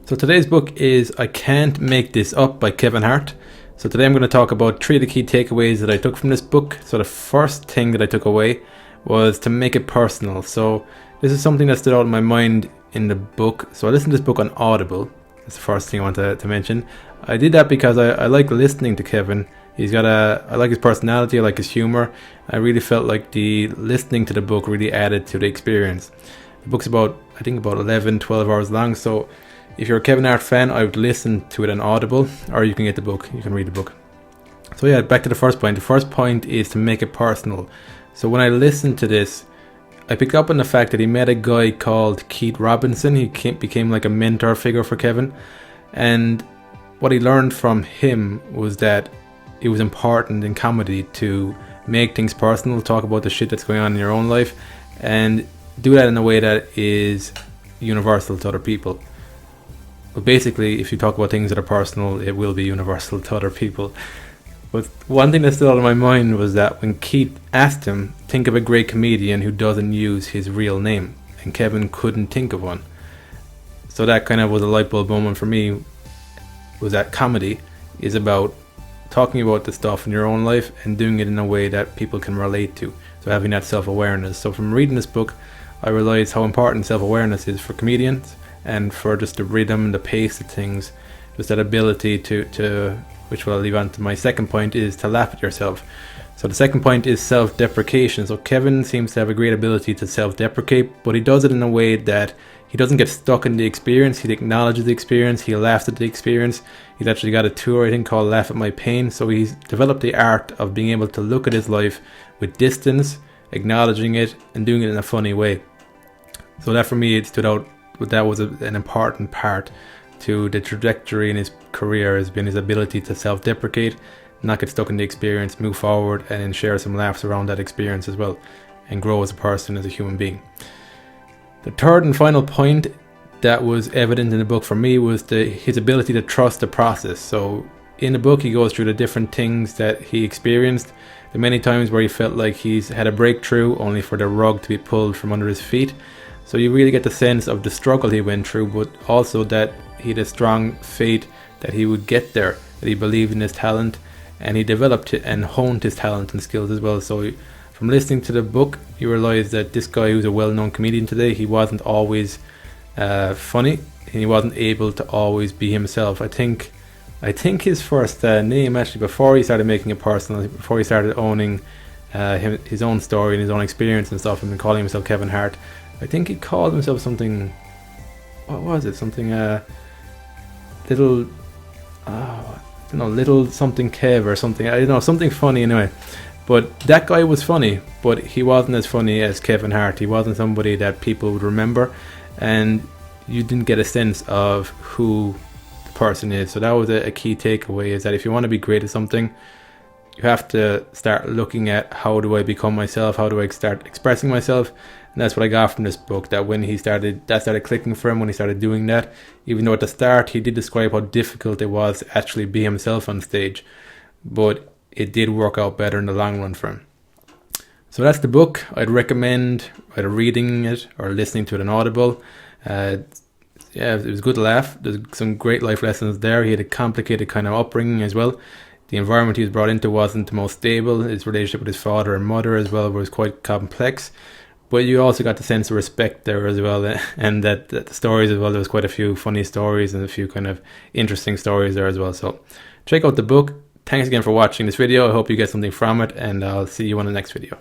So today's book is I Can't Make This Up by Kevin Hart. So today I'm going to talk about 3 of the key takeaways that I took from this book. So the first thing that I took away was to make it personal. So this is something that stood out in my mind in the book. So I listened to this book on Audible. That's the first thing I want to mention. I did that because I like listening to Kevin. I like his personality, I like his humor. I really felt like the listening to the book really added to the experience. The book's about 11, 12 hours long. So if you're a Kevin Hart fan, I would listen to it on Audible, or you can get the book, you can read the book. So yeah, back to the first point. The first point is to make it personal. So when I listened to this, I picked up on the fact that he met a guy called Keith Robinson. He became like a mentor figure for Kevin. And what he learned from him was that it was important in comedy to make things personal, talk about the shit that's going on in your own life, and do that in a way that is universal to other people. But basically, if you talk about things that are personal, it will be universal to other people. But one thing that stood out in my mind was that when Keith asked him, think of a great comedian who doesn't use his real name, and Kevin couldn't think of one. So that kind of was a light bulb moment for me, was that comedy is about talking about the stuff in your own life and doing it in a way that people can relate to. So having that self-awareness. So from reading this book, I realized how important self-awareness is for comedians, and for just the rhythm and the pace of things, just that ability to which will lead on to my second point, is to laugh at yourself. So the second point is self-deprecation. So Kevin seems to have a great ability to self-deprecate, but he does it in a way that he doesn't get stuck in the experience. He acknowledges the experience, he laughs at the experience. He's actually got a tour, I think, called Laugh at My Pain. So he's developed the art of being able to look at his life with distance, acknowledging it, and doing it in a funny way. So that for me, it stood out. But that was an important part to the trajectory in his career, has been his ability to self-deprecate, not get stuck in the experience, move forward, and then share some laughs around that experience as well, and grow as a person, as a human being. The third and final point that was evident in the book for me was his ability to trust the process. So in the book, he goes through the different things that he experienced, the many times where he felt like he's had a breakthrough only for the rug to be pulled from under his feet. So you really get the sense of the struggle he went through, but also that he had a strong faith that he would get there, that he believed in his talent, and he developed and honed his talent and skills as well. So from listening to the book, you realize that this guy, who's a well-known comedian today, he wasn't always funny, and he wasn't able to always be himself. I think his first name, actually, before he started making it personal, before he started owning his own story and his own experience and stuff, and calling himself Kevin Hart, I think he called himself something, what was it? Something, little something Kev or something. I don't know, something funny anyway. But that guy was funny, but he wasn't as funny as Kevin Hart. He wasn't somebody that people would remember, and you didn't get a sense of who the person is. So that was a key takeaway, is that if you want to be great at something, you have to start looking at, how do I become myself? How do I start expressing myself? And that's what I got from this book, that when that started clicking for him when he started doing that. Even though at the start he did describe how difficult it was to actually be himself on stage, but it did work out better in the long run for him. So that's the book. I'd recommend either reading it or listening to it on Audible. It was good to laugh. There's some great life lessons there. He had a complicated kind of upbringing as well. The environment he was brought into wasn't the most stable. His relationship with his father and mother as well was quite complex. But you also got the sense of respect there as well, and that the stories as well, there was quite a few funny stories and a few kind of interesting stories there as well. So check out the book. Thanks again for watching this video. I hope you get something from it, and I'll see you on the next video.